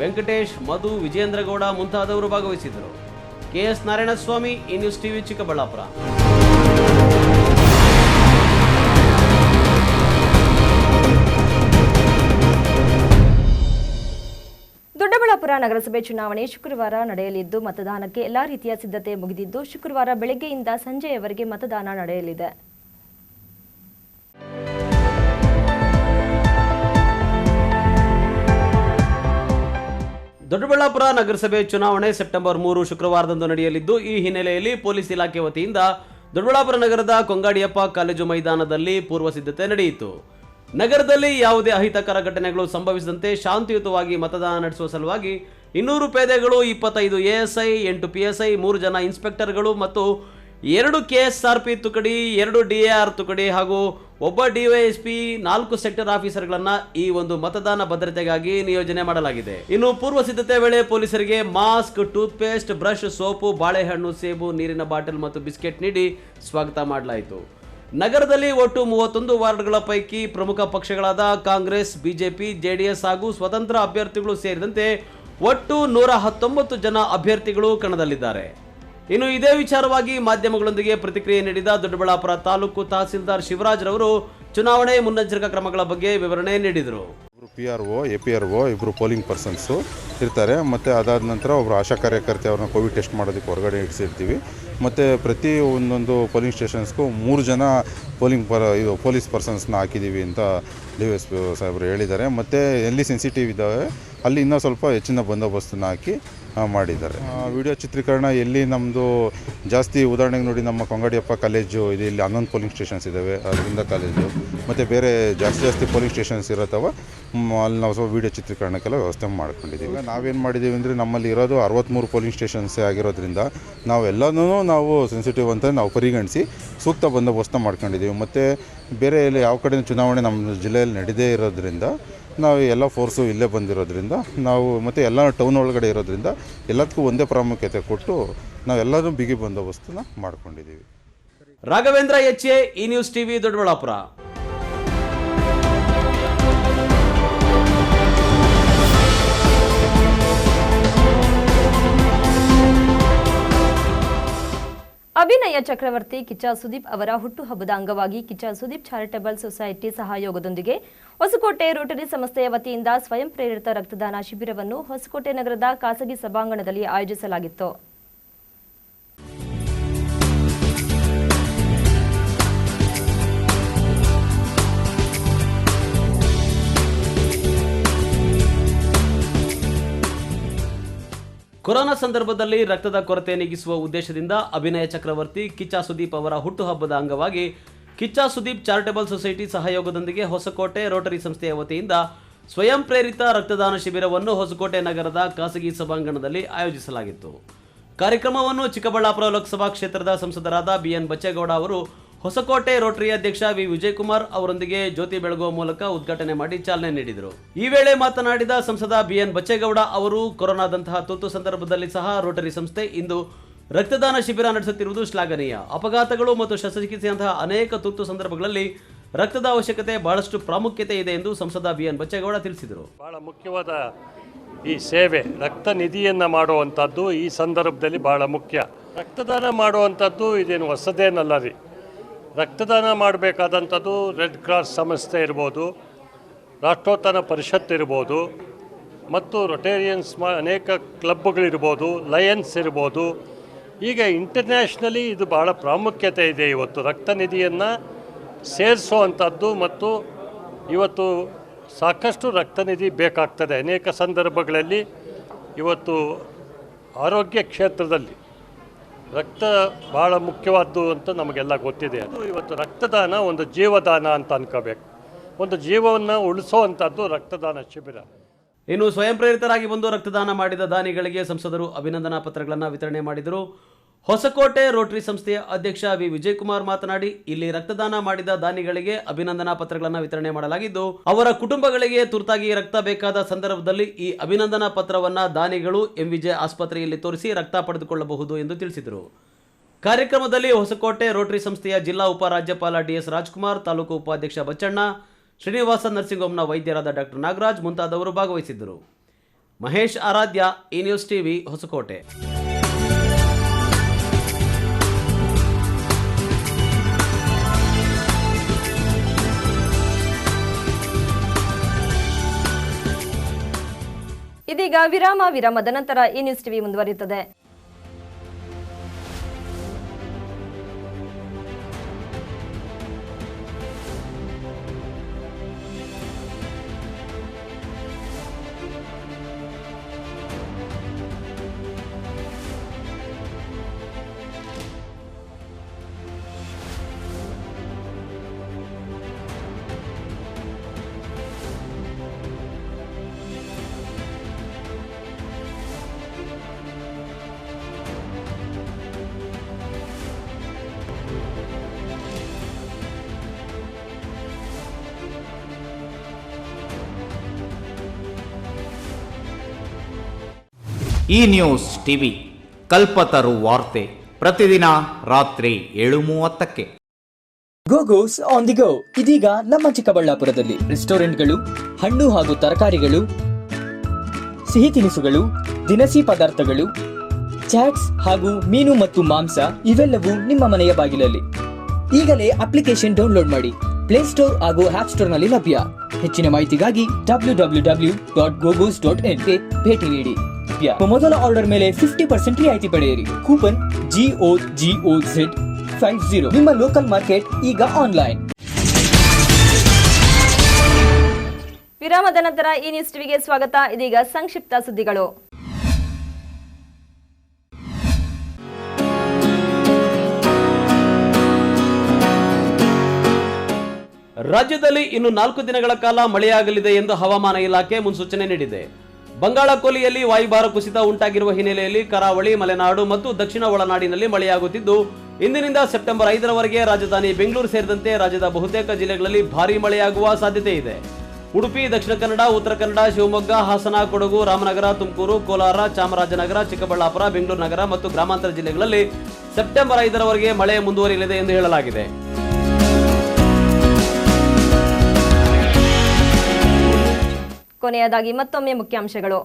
ವೆಂಕಟೇಶ್, ಮಧು, ವಿಜೇಂದ್ರಗೌಡ ಮುಂತಾದವರು ಭಾಗವಹಿಸಿದರು. ಕೆಎಸ್ ನಾರಾಯಣಸ್ವಾಮಿ, ಈ ನ್ಯೂಸ್ ಟಿವಿ, ಚಿಕ್ಕಬಳ್ಳಾಪುರ. ದೊಡ್ಡಬಳ್ಳಾಪುರ ನಗರಸಭೆ ಚುನಾವಣೆ ಶುಕ್ರವಾರ ನಡೆಯಲಿದ್ದು ಮತದಾನಕ್ಕೆ ಎಲ್ಲಾ ರೀತಿಯ ಸಿದ್ಧತೆ ಮುಗಿದಿದ್ದು ಶುಕ್ರವಾರ ಬೆಳಗ್ಗೆಯಿಂದ ಸಂಜೆಯವರೆಗೆ ಮತದಾನ ನಡೆಯಲಿದೆ. ದೊಡ್ಡಬಳ್ಳಾಪುರ ನಗರಸಭೆ ಚುನಾವಣೆ ಸೆಪ್ಟೆಂಬರ್ 3 ಶುಕ್ರವಾರದಂದು ನಡೆಯಲಿದ್ದು ಈ ಹಿನ್ನೆಲೆಯಲ್ಲಿ ಪೊಲೀಸ್ ಇಲಾಖೆ ವತಿಯಿಂದ ದೊಡ್ಡಬಳ್ಳಾಪುರ ನಗರದ ಕೊಂಗಾಡಿಯಪ್ಪ ಕಾಲೇಜು ಮೈದಾನದಲ್ಲಿ ಪೂರ್ವ ಸಿದ್ಧತೆ ನಡೆಯಿತು. ನಗರದಲ್ಲಿ ಯಾವುದೇ ಅಹಿತಕರ ಘಟನೆಗಳು ಸಂಭವಿಸದಂತೆ ಶಾಂತಿಯುತವಾಗಿ ಮತದಾನ ನಡೆಸುವ ಸಲುವಾಗಿ 200 ಪೇದೆಗಳು, 25 ಎಎಸ್ಐ, 8 ಪಿಎಸ್ಐ, 3 ಜನ ಇನ್ಸ್ಪೆಕ್ಟರ್ಗಳು ಮತ್ತು 2 ಕೆಎಸ್ಆರ್ಪಿ ತುಕಡಿ, 2 ಡಿಎಆರ್ ತುಕಡಿ ಹಾಗೂ 1 ಡಿವೈಎಸ್ಪಿ, 4 ಸೆಕ್ಟರ್ ಆಫೀಸರ್ಗಳನ್ನ ಈ ಒಂದು ಮತದಾನ ಭದ್ರತೆಗಾಗಿ ನಿಯೋಜನೆ ಮಾಡಲಾಗಿದೆ. ಇನ್ನು ಪೂರ್ವ ಸಿದ್ಧತೆ ವೇಳೆ ಪೊಲೀಸರಿಗೆ mask, tooth paste, brush, soap, ಬಾಳೆಹಣ್ಣು, ಸೇಬು, ನೀರಿನ ಬಾಟಲ್ ಮತ್ತು ಬಿಸ್ಕೆಟ್ ನೀಡಿ ಸ್ವಾಗತ ಮಾಡಲಾಯಿತು. ನಗರದಲ್ಲಿ ಒಟ್ಟು 31 ವಾರ್ಡ್ಗಳ ಪೈಕಿ ಪ್ರಮುಖ ಪಕ್ಷಗಳಾದ ಕಾಂಗ್ರೆಸ್, ಬಿಜೆಪಿ, ಜೆಡಿಎಸ್ ಹಾಗೂ ಸ್ವತಂತ್ರ ಅಭ್ಯರ್ಥಿಗಳು ಸೇರಿದಂತೆ ಒಟ್ಟು 119 ಜನ ಅಭ್ಯರ್ಥಿಗಳು ಕಣದಲ್ಲಿದ್ದಾರೆ. ಇನ್ನು ಇದೇ ವಿಚಾರವಾಗಿ ಮಾಧ್ಯಮಗಳೊಂದಿಗೆ ಪ್ರತಿಕ್ರಿಯೆ ನೀಡಿದ ದೊಡ್ಡಬಳ್ಳಾಪುರ ತಾಲೂಕು ತಹಸೀಲ್ದಾರ್ ಶಿವರಾಜ್ ರವರು ಚುನಾವಣೆ ಮುನ್ನೆಚ್ಚರಿಕಾ ಕ್ರಮಗಳ ಬಗ್ಗೆ ವಿವರಣೆ ನೀಡಿದರು. PRO, APRO ಇಬ್ಬರು ಪೋಲಿಂಗ್ ಪರ್ಸನ್ಸು ಇರ್ತಾರೆ. ಮತ್ತು ಅದಾದ ನಂತರ ಒಬ್ಬರು ಆಶಾ ಕಾರ್ಯಕರ್ತೆ ಅವ್ರನ್ನ ಕೋವಿಡ್ ಟೆಸ್ಟ್ ಮಾಡೋದಕ್ಕೆ ಹೊರಗಡೆ ಇಡಿಸಿರ್ತೀವಿ. ಮತ್ತು ಪ್ರತಿ ಒಂದೊಂದು ಪೋಲಿಂಗ್ ಸ್ಟೇಷನ್ಸ್ಗೂ 3 ಜನ ಪೊಲೀಸ್ ಪರ್ಸನ್ಸ್ನ ಹಾಕಿದ್ದೀವಿ ಅಂತ DSP ಸಾಹೇಬರು ಹೇಳಿದ್ದಾರೆ. ಮತ್ತು ಎಲ್ಲಿ ಸೆನ್ಸಿಟಿವ್ ಇದ್ದಾವೆ ಅಲ್ಲಿ ಇನ್ನೂ ಸ್ವಲ್ಪ ಹೆಚ್ಚಿನ ಬಂದೋಬಸ್ತನ್ನು ಹಾಕಿ ಮಾಡಿದ್ದಾರೆ. ವಿಡಿಯೋ ಚಿತ್ರೀಕರಣ ಎಲ್ಲಿ ನಮ್ಮದು ಜಾಸ್ತಿ, ಉದಾಹರಣೆಗೆ ನೋಡಿ ನಮ್ಮ ಕೊಂಗಾಡಿಯಪ್ಪ ಕಾಲೇಜು ಇದೆ, ಇಲ್ಲಿ 11 ಪೋಲಿಂಗ್ ಸ್ಟೇಷನ್ಸ್ ಇದ್ದಾವೆ, ಅದರಿಂದ ಕಾಲೇಜು ಮತ್ತು ಬೇರೆ ಜಾಸ್ತಿ ಪೋಲಿಂಗ್ ಸ್ಟೇಷನ್ಸ್ ಇರುತ್ತವ ಅಲ್ಲಿ ನಾವು ಸ್ವಲ್ಪ ವೀಡಿಯೋ ಚಿತ್ರೀಕರಣಕ್ಕೆಲ್ಲ ವ್ಯವಸ್ಥೆ ಮಾಡ್ಕೊಂಡಿದ್ದೀವಿ. ನಾವೇನು ಮಾಡಿದ್ದೀವಿ ಅಂದರೆ ನಮ್ಮಲ್ಲಿ ಇರೋದು 63 ಪೋಲಿಂಗ್ ಸ್ಟೇಷನ್ಸೇ ಆಗಿರೋದ್ರಿಂದ ನಾವು ಸೆನ್ಸಿಟಿವ್ ಅಂತ ನಾವು ಪರಿಗಣಿಸಿ ಸೂಕ್ತ ಬಂದೋಬಸ್ತ ಮಾಡ್ಕೊಂಡಿದ್ದೀವಿ. ಮತ್ತು ಬೇರೆ ಎಲ್ಲ ಯಾವ ಕಡೆ ಚುನಾವಣೆ ನಮ್ಮ ಜಿಲ್ಲೆಯಲ್ಲಿ ನಡೆದೇ ಇರೋದ್ರಿಂದ ನಾವು ಎಲ್ಲ ಫೋರ್ಸು ಇಲ್ಲೇ ಬಂದಿರೋದ್ರಿಂದ ನಾವು ಮತ್ತು ಎಲ್ಲ ಟೌನ್ ಒಳಗಡೆ ಇರೋದ್ರಿಂದ ಎಲ್ಲದಕ್ಕೂ ಒಂದೇ ಪ್ರಾಮುಖ್ಯತೆ ಕೊಟ್ಟು ನಾವೆಲ್ಲರೂ ಬಿಗಿ ಬಂದೋಬಸ್ತನ್ನ ಮಾಡ್ಕೊಂಡಿದ್ದೀವಿ. ರಾಘವೇಂದ್ರ HA, ಈ ನ್ಯೂಸ್ ಟಿವಿ, ದೊಡ್ಡಬಳ್ಳಾಪುರ. ಅಭಿನಯ ಚಕ್ರವರ್ತಿ ಕಿಚ್ಚ ಸುದೀಪ್ ಅವರ ಹುಟ್ಟುಹಬ್ಬದ ಅಂಗವಾಗಿ ಕಿಚ್ಚ ಸುದೀಪ್ ಚಾರಿಟಬಲ್ ಸೊಸೈಟಿ ಸಹಯೋಗದೊಂದಿಗೆ ಹೊಸಕೋಟೆ ರೋಟರಿ ಸಂಸ್ಥೆಯ ವತಿಯಿಂದ ಸ್ವಯಂ ಪ್ರೇರಿತ ರಕ್ತದಾನ ಶಿಬಿರವನ್ನು ಹೊಸಕೋಟೆ ನಗರದ ಖಾಸಗಿ ಸಭಾಂಗಣದಲ್ಲಿ ಆಯೋಜಿಸಲಾಗಿತ್ತು. ಕೊರೋನಾ ಸಂದರ್ಭದಲ್ಲಿ ರಕ್ತದ ಕೊರತೆ ನೀಗಿಸುವ ಉದ್ದೇಶದಿಂದ ಅಭಿನಯ ಚಕ್ರವರ್ತಿ ಕಿಚ್ಚ ಸುದೀಪ್ ಅವರ ಹುಟ್ಟುಹಬ್ಬದ ಅಂಗವಾಗಿ ಕಿಚ್ಚ ಸುದೀಪ್ ಚಾರಿಟಬಲ್ ಸೊಸೈಟಿ ಸಹಯೋಗದೊಂದಿಗೆ ಹೊಸಕೋಟೆ ರೋಟರಿ ಸಂಸ್ಥೆಯ ವತಿಯಿಂದ ಸ್ವಯಂ ಪ್ರೇರಿತ ರಕ್ತದಾನ ಶಿಬಿರವನ್ನು ಹೊಸಕೋಟೆ ನಗರದ ಖಾಸಗಿ ಸಭಾಂಗಣದಲ್ಲಿ ಆಯೋಜಿಸಲಾಗಿತ್ತು. ಕಾರ್ಯಕ್ರಮವನ್ನು ಚಿಕ್ಕಬಳ್ಳಾಪುರ ಲೋಕಸಭಾ ಕ್ಷೇತ್ರದ ಸಂಸದರಾದ BN ಬಚ್ಚೇಗೌಡ ಅವರು ಹೊಸಕೋಟೆ ರೋಟರಿ ಅಧ್ಯಕ್ಷ ವಿ ವಿಜಯಕುಮಾರ್ ಅವರೊಂದಿಗೆ ಜ್ಯೋತಿ ಬೆಳಗುವ ಮೂಲಕ ಉದ್ಘಾಟನೆ ಮಾಡಿ ಚಾಲನೆ ನೀಡಿದರು. ಈ ವೇಳೆ ಮಾತನಾಡಿದ ಸಂಸದ BN ಬಚ್ಚೇಗೌಡ ಅವರು ಕೊರೋನಾದಂತಹ ತುರ್ತು ಸಂದರ್ಭದಲ್ಲಿ ಸಹ ರೋಟರಿ ಸಂಸ್ಥೆ ಇಂದು ರಕ್ತದಾನ ಶಿಬಿರ ನಡೆಸುತ್ತಿರುವುದು ಶ್ಲಾಘನೀಯ. ಅಪಘಾತಗಳು ಮತ್ತು ಶಸ್ತ್ರಚಿಕಿತ್ಸೆಯಂತಹ ಅನೇಕ ತುರ್ತು ಸಂದರ್ಭಗಳಲ್ಲಿ ರಕ್ತದ ಅವಶ್ಯಕತೆ ಬಹಳಷ್ಟು ಪ್ರಾಮುಖ್ಯತೆ ಇದೆ ಎಂದು ಸಂಸದ BN ಬಚ್ಚೇಗೌಡ ತಿಳಿಸಿದರು. ಬಹಳ ಮುಖ್ಯವಾದ ಈ ಸೇವೆ ರಕ್ತ ನಿಧಿಯನ್ನು ಮಾಡುವಂಥದ್ದು ಈ ಸಂದರ್ಭದಲ್ಲಿ ಬಹಳ ಮುಖ್ಯ. ರಕ್ತದಾನ ಮಾಡುವಂಥದ್ದು ಇದೇನು ಹೊಸದೇನಲ್ಲ ರೀ. ರಕ್ತದಾನ ಮಾಡಬೇಕಾದಂಥದ್ದು ರೆಡ್ ಕ್ರಾಸ್ ಸಂಸ್ಥೆ ಇರ್ಬೋದು, ರಾಷ್ಟ್ರೋತ್ಥಾನ ಪರಿಷತ್ ಇರ್ಬೋದು, ಮತ್ತು ರೊಟೇರಿಯನ್ಸ್ ಅನೇಕ ಕ್ಲಬ್ಗಳಿರ್ಬೋದು, ಲಯನ್ಸ್ ಇರ್ಬೋದು. ಈಗ ಇಂಟರ್ನ್ಯಾಷನಲಿ ಇದು ಭಾಳ ಪ್ರಾಮುಖ್ಯತೆ ಇದೆ. ಇವತ್ತು ರಕ್ತ ನಿಧಿಯನ್ನು ಸೇರಿಸುವಂಥದ್ದು ಮತ್ತು ಇವತ್ತು ಸಾಕಷ್ಟು ರಕ್ತ ನಿಧಿ ಬೇಕಾಗ್ತದೆ. ಅನೇಕ ಸಂದರ್ಭಗಳಲ್ಲಿ ಇವತ್ತು ಆರೋಗ್ಯ ಕ್ಷೇತ್ರದಲ್ಲಿ ರಕ್ತ ಭಾಳ ಮುಖ್ಯವಾದ್ದು ಅಂತ ನಮಗೆಲ್ಲ ಗೊತ್ತಿದೆ. ಅದು ಇವತ್ತು ರಕ್ತದಾನ ಒಂದು ಜೀವದಾನ ಅಂತ ಅನ್ಕೋಬೇಕು. ಒಂದು ಜೀವವನ್ನು ಉಳಿಸೋವಂಥದ್ದು ರಕ್ತದಾನ ಶಿಬಿರ. ಇನ್ನು ಸ್ವಯಂ ಪ್ರೇರಿತರಾಗಿ ಬಂದು ರಕ್ತದಾನ ಮಾಡಿದ ದಾನಿಗಳಿಗೆ ಸಂಸದರು ಅಭಿನಂದನಾ ಪತ್ರಗಳನ್ನು ವಿತರಣೆ ಮಾಡಿದರು. ಹೊಸಕೋಟೆ ರೋಟರಿ ಸಂಸ್ಥೆಯ ಅಧ್ಯಕ್ಷ ವಿ ವಿಜಯಕುಮಾರ್ ಮಾತನಾಡಿ, ಇಲ್ಲಿ ರಕ್ತದಾನ ಮಾಡಿದ ದಾನಿಗಳಿಗೆ ಅಭಿನಂದನಾ ಪತ್ರಗಳನ್ನು ವಿತರಣೆ ಮಾಡಲಾಗಿದ್ದು, ಅವರ ಕುಟುಂಬಗಳಿಗೆ ತುರ್ತಾಗಿ ರಕ್ತ ಬೇಕಾದ ಸಂದರ್ಭದಲ್ಲಿ ಈ ಅಭಿನಂದನಾ ಪತ್ರವನ್ನು ದಾನಿಗಳು ಎಂವಿಜೆ ಆಸ್ಪತ್ರೆಯಲ್ಲಿ ತೋರಿಸಿ ರಕ್ತ ಪಡೆದುಕೊಳ್ಳಬಹುದು ಎಂದು ತಿಳಿಸಿದರು. ಕಾರ್ಯಕ್ರಮದಲ್ಲಿ ಹೊಸಕೋಟೆ ರೋಟರಿ ಸಂಸ್ಥೆಯ ಜಿಲ್ಲಾ ಉಪರಾಜ್ಯಪಾಲ ಡಿಎಸ್ ರಾಜ್ಕುಮಾರ್, ತಾಲೂಕು ಉಪಾಧ್ಯಕ್ಷ ಬಚ್ಚಣ್ಣ, ಶ್ರೀನಿವಾಸ ನರ್ಸಿಂಗ್ ಹೋಮ್ನ ವೈದ್ಯರಾದ ಡಾಕ್ಟರ್ ನಾಗರಾಜ್ ಮುಂತಾದವರು ಭಾಗವಹಿಸಿದ್ದರು. ಮಹೇಶ್ ಆರಾಧ್ಯ, ಈ ನ್ಯೂಸ್ ಟಿವಿ, ಹೊಸಕೋಟೆ. ಇದೀಗ ವಿರಾಮದ ನಂತರ ಈ ನ್ಯೂಸ್ ಟಿವಿ ಮುಂದುವರಿಯುತ್ತದೆ. ಈ ನ್ಯೂಸ್ ಟಿವಿ ಕಲ್ಪತರು ವಾರ್ತೆ ಪ್ರತಿದಿನ ರಾತ್ರಿ 7:30ಕ್ಕೆ. ಗೋಗೋಸ್ ಆನ್ ದಿ ಗೋ ಇದೀಗ ನಮ್ಮ ಚಿಕ್ಕಬಳ್ಳಾಪುರದಲ್ಲಿ ರೆಸ್ಟೋರೆಂಟ್ಗಳು, ಹಣ್ಣು ಹಾಗೂ ತರಕಾರಿಗಳು, ಸಿಹಿ ತಿನಿಸುಗಳು, ದಿನಸಿ ಪದಾರ್ಥಗಳು, ಚಾಟ್ಸ್ ಹಾಗೂ ಮೀನು ಮತ್ತು ಮಾಂಸ ಇವೆಲ್ಲವೂ ನಿಮ್ಮ ಮನೆಯ ಬಾಗಿಲಲ್ಲಿ. ಈಗಲೇ ಅಪ್ಲಿಕೇಶನ್ ಡೌನ್ಲೋಡ್ ಮಾಡಿ. ಪ್ಲೇಸ್ಟೋರ್ ಹಾಗೂ ಆಪ್ ಸ್ಟೋರ್ನಲ್ಲಿ ಲಭ್ಯ. ಹೆಚ್ಚಿನ ಮಾಹಿತಿಗಾಗಿ www.gogos.in ಗೆ ಭೇಟಿ ನೀಡಿ. ಮೊದಲ ಆರ್ಡರ್ ಮೇಲೆ 50% ರಿಯಾಯಿತಿ ಪಡೆಯಿರಿ. Coupon GOGOZ50. ನಿಮ್ಮ ಲೋಕಲ್ ಮಾರ್ಕೆಟ್ ಈಗ ಆನ್ಲೈನ್. ವಿರಾಮದ ನಂತರ ಈ ನ್ಯೂಸ್ ಟಿವಿಗೆ ಸ್ವಾಗತ. ಇದೀಗ ಸಂಕ್ಷಿಪ್ತ ಸುದ್ದಿಗಳು. ರಾಜ್ಯದಲ್ಲಿ ಇನ್ನು 4 ದಿನಗಳ ಕಾಲ ಮಳೆಯಾಗಲಿದೆ ಎಂದು ಹವಾಮಾನ ಇಲಾಖೆ ಮುನ್ಸೂಚನೆ ನೀಡಿದೆ. ಬಂಗಾಳ ಕೊಲ್ಲಿಯಲ್ಲಿ ವಾಯುಭಾರ ಕುಸಿತ ಉಂಟಾಗಿರುವ ಹಿನ್ನೆಲೆಯಲ್ಲಿ ಕರಾವಳಿ, ಮಲೆನಾಡು ಮತ್ತು ದಕ್ಷಿಣ ಒಳನಾಡಿನಲ್ಲಿ ಮಳೆಯಾಗುತ್ತಿದ್ದು, ಇಂದಿನಿಂದ ಸೆಪ್ಟೆಂಬರ್ 5ರವರೆಗೆ ರಾಜಧಾನಿ ಬೆಂಗಳೂರು ಸೇರಿದಂತೆ ರಾಜ್ಯದ ಬಹುತೇಕ ಜಿಲ್ಲೆಗಳಲ್ಲಿ ಭಾರೀ ಮಳೆಯಾಗುವ ಸಾಧ್ಯತೆ ಇದೆ. ಉಡುಪಿ, ದಕ್ಷಿಣ ಕನ್ನಡ, ಉತ್ತರ ಕನ್ನಡ, ಶಿವಮೊಗ್ಗ, ಹಾಸನ, ಕೊಡಗು, ರಾಮನಗರ, ತುಮಕೂರು, ಕೋಲಾರ, ಚಾಮರಾಜನಗರ, ಚಿಕ್ಕಬಳ್ಳಾಪುರ, ಬೆಂಗಳೂರು ನಗರ ಮತ್ತು ಗ್ರಾಮಾಂತರ ಜಿಲ್ಲೆಗಳಲ್ಲಿ ಸೆಪ್ಟೆಂಬರ್ 5ರವರೆಗೆ ಮಳೆ ಮುಂದುವರಿಯಲಿದೆ ಎಂದು ಹೇಳಲಾಗಿದೆ. ಕೊನೆಯದಾಗಿ ಮತ್ತೊಮ್ಮೆ ಮುಖ್ಯಾಂಶಗಳು.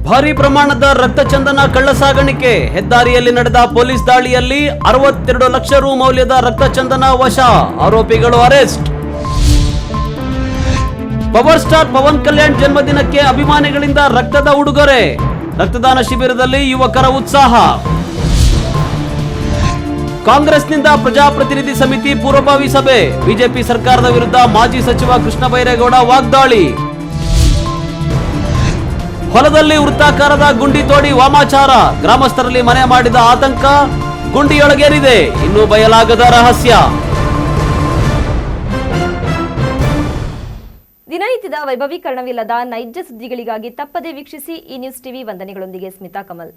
ಭಾರಿ ಪ್ರಮಾಣದ ರಕ್ತಚಂದನ ಕಳ್ಳಸಾಗಾಣಿಕೆ. ಹೆದ್ದಾರಿಯಲ್ಲಿ ನಡೆದ ಪೊಲೀಸ್ ದಾಳಿಯಲ್ಲಿ 62 ಲಕ್ಷ ರು ಮೌಲ್ಯದ ರಕ್ತಚಂದನ ವಶ. ಆರೋಪಿಗಳು arrest. Power star Pawan Kalyan ಜನ್ಮದಿನಕ್ಕೆ ಅಭಿಮಾನಿಗಳಿಂದ ರಕ್ತದ ಉಡುಗೊರೆ. ರಕ್ತದಾನ ಶಿಬಿರದಲ್ಲಿ ಯುವಕರ ಉತ್ಸಾಹ. ಕಾಂಗ್ರೆಸ್ನಿಂದ ಪ್ರಜಾಪ್ರತಿನಿಧಿ ಸಮಿತಿ ಪೂರ್ವಭಾವಿ ಸಭೆ. ಬಿಜೆಪಿ ಸರ್ಕಾರದ ವಿರುದ್ಧ ಮಾಜಿ ಸಚಿವ ಕೃಷ್ಣ ಬೈರೇಗೌಡ ವಾಗ್ದಾಳಿ. ಹೊಲದಲ್ಲಿ ವೃತ್ತಾಕಾರದ ಗುಂಡಿ ತೋಡಿ ವಾಮಾಚಾರ. ಗ್ರಾಮಸ್ಥರಲ್ಲಿ ಮನೆ ಮಾಡಿದ ಆತಂಕ. ಗುಂಡಿಯೊಳಗೇರಿದೆ, ಇನ್ನೂ ಬಯಲಾಗದ ರಹಸ್ಯ. ದಿನನಿತ್ಯದ ವೈಭವೀಕರಣವಿಲ್ಲದ ನೈಜ ಸುದ್ದಿಗಳಿಗಾಗಿ ತಪ್ಪದೇ ವೀಕ್ಷಿಸಿ ಈ ನ್ಯೂಸ್ ಟಿವಿ. ವಂದನೆಗಳೊಂದಿಗೆ ಸ್ಮಿತಾ ಕಮಲ್.